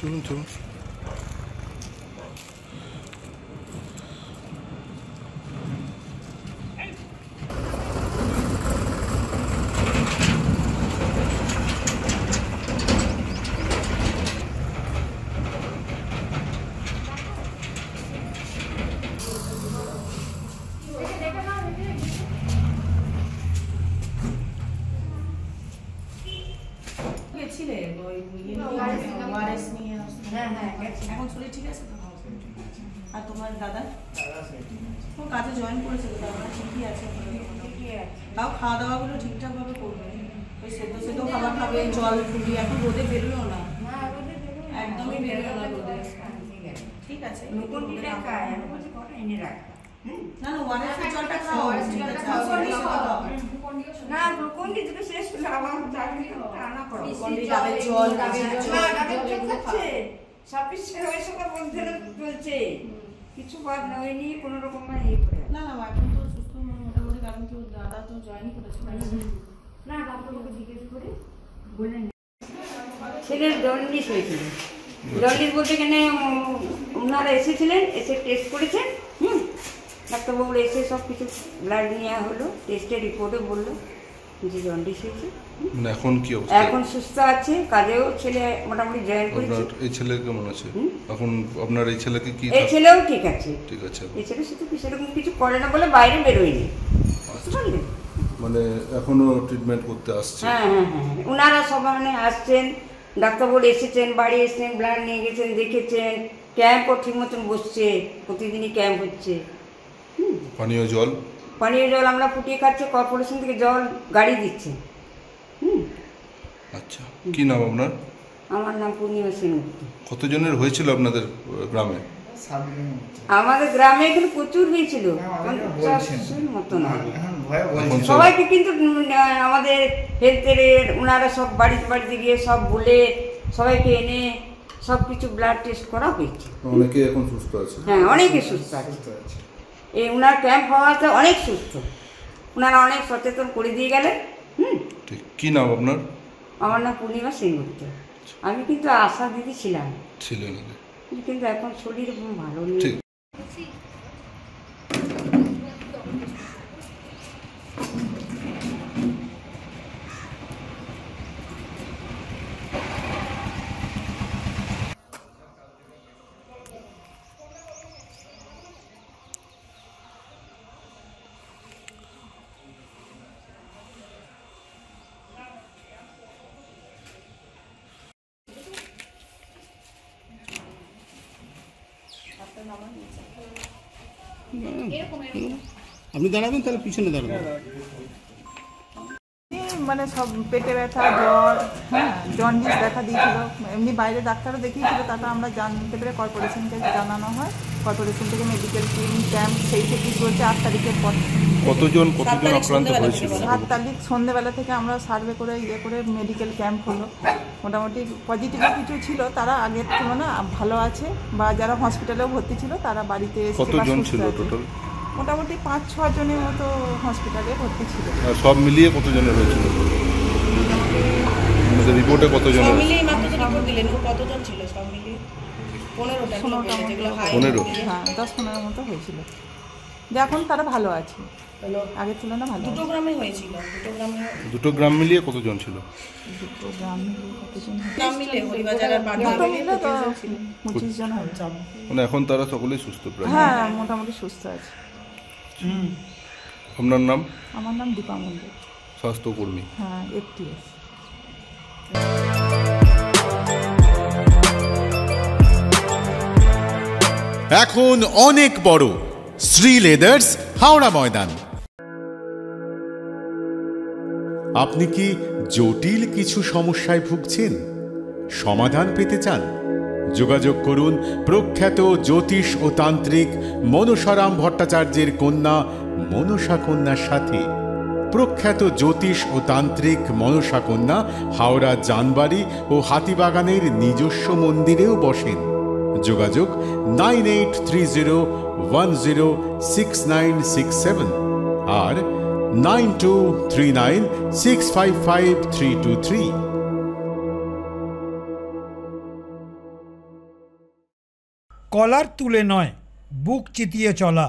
চলুন চলুন। এখন শরীর ঠিক আছে তো? আর তোমার দাদা ও কাজে জয়েন করেছে তো, ঠিকই আছে। তাও খাওয়া দাওয়াগুলো ঠিকঠাক ভাবে করবে, ওই সেদ্ধ সেদ্ধ খাবার খাবে, জল ফুটি। এখন রোদে বেরোও না, একদমই বেরোও না রোদে। ঠিক আছে, না না ওয়ারেসের জলটা খাও, ঠিক আছে। না গ্লুকন-ডি যেটা শেষ হলো আমার চাকরি আনা পড়ো। গ্লুকন-ডি ডাবের জল, খাচ্ছে সব কিছু হয়েছে, বলতে চলছে, কিছু বাদ নয় নি কোনো রকম না। না না এখন তো সুস্থ মোটামুটি, কারণ তো দাদা তো জয়েন করেছে না। ডাক্তারকে জিজ্ঞেস করে বললেন ছেলের জন্ডিস হয়েছিল। জন্ডিস বলতে এখানে ওনারা এসেছিলেন, এসে টেস্ট করেছেন। ডাক্তারবাবু এসে সব কিছু ব্লাড নেওয়া হলো, টেস্টের রিপোর্টে বললো যে জন্ডিস হয়েছে। এখন কি অবস্থা? এখন সুস্থ আছে, কাজেও ছেলে মোটামুটি জয়েন করেছে। এই ছেলে কেমন আছে এখন? আপনার এই ছেলেকে কি? এই ছেলেও ঠিক আছে, ঠিক আছে। এই ছেলে শুধু সেরকম কিছু করে না বলে বাইরে বেরোয়নি, বুঝতে পারলেন? মানে এখনো ট্রিটমেন্ট করতে আসছে? হ্যাঁ হ্যাঁ হ্যাঁ, ওনারা সব মানে আসছেন, ডাক্তারবাবু এসেছেন, বাড়ি এসেছেন, ব্লাড নিয়ে গেছেন, দেখেছেন। ক্যাম্পও ঠিক মতন বসছে, প্রতিদিনই ক্যাম্প হচ্ছে। পানীয় জল? পানীয় জল আমরা ফুটিয়ে খাচ্ছি, কর্পোরেশন থেকে জল গাড়ি দিচ্ছে। আচ্ছা, কি নাম আপনার? আমার নাম পূর্ণিমা সেনগুপ্ত। কতজনের হয়েছিল আপনাদের গ্রামে? আমাদের গ্রামে এখানে প্রচুর হয়েছিল, মতো না সবাইকে, কিন্তু আমাদের হেলথের ওনারা সব বাড়িতে বাড়িতে গিয়ে সব বলে সবাইকে এনে সব কিছু ব্লাড টেস্ট করা হয়েছে। অনেকে এখন সুস্থ আছে? হ্যাঁ, অনেকে সুস্থ আছে। এই ওনার ক্যাম্প হওয়াতে অনেক সুস্থ, ওনারা অনেক সচেতন করে দিয়ে গেলেন। ঠিক, কি নাম আপনার? আমার নাম পূর্ণিমা সেনগুপ্ত। আমি কিন্তু আশা দিদি ছিলাম, কিন্তু এখন শরীর ভালো নেই। আপনি দাঁড়াবেন, তাহলে পিছনে দাঁড়াবেন। মানে সব পেটে ব্যথা, জ্বর, হ্যাঁ জন্ডিস দেখা দিয়েছিল। এমনি বাইরে ডাক্তারও দেখিয়েছিল, তারপর আমরা জানতে পেরে কর্পোরেশনকে জানানো হয়। কর্পোরেশন থেকে মেডিকেল টিম ক্যাম্প সেই থেকেই চলছে 8 তারিখের পর। কতজন আক্রান্ত হয়েছিল? 7 তারিখ সন্ধ্যেবেলা থেকে আমরা সার্ভে করে করে মেডিকেল ক্যাম্প হলো। মোটামুটি পজিটিভ কিছু ছিল, তারা আগের তুলনায় ভালো আছে, বা যারা হসপিটালেও ভর্তি ছিল তারা বাড়িতে এসে। কতজন ছিল টোটাল? মোটামুটি 5-6 জনের মতো হসপিটালে ভর্তি ছিল। সব মিলিয়ে কতজনের হয়েছিল? আমাদের রিপোর্টে কতজন? সব মিলিয়ে মাত্র তো রিপোর্ট দিলেন, কতজন ছিল সব মিলিয়ে? 15 হ্যাঁ 10-15 মতো হয়েছিল। যে এখন তারা ভালো আছে, আগের তুলনায় ভালো। দুটো গ্রামে হয়েছিল, দুটো গ্রাম মিলিয়ে কতজন ছিল? দুটো গ্রাম মিলিয়ে কতজন? গ্রাম মিলে হরিবাজার আর বাগদা মিলে তো 25 জন হবে। মানে এখন তারা সকলেই সুস্থ প্রায়? হ্যাঁ মোটামুটি সুস্থ আছে। আপনার নাম? আমার নাম দীপা মন্ডল, স্বাস্থ্যকর্মী। হ্যাঁ FTS। এখন অনেক বড় শ্রী লেদার্স, হাওড়া ময়দান। আপনি কি জটিল কিছু সমস্যায় ভুগছেন, সমাধান পেতে চান? যোগাযোগ করুন প্রখ্যাত জ্যোতিষ ও তান্ত্রিক মনসারাম ভট্টাচার্যের কন্যা মনসা কন্যার সাথে। প্রখ্যাত জ্যোতিষ ও তান্ত্রিক মনসা কন্যা হাওড়া জানবাড়ি ও হাতিবাগানের নিজস্ব মন্দিরেও বসেন। যোগাযোগ 9830106967 আর 9239655323। কলার তুলে নয়, বুক চিতিয়ে চলা।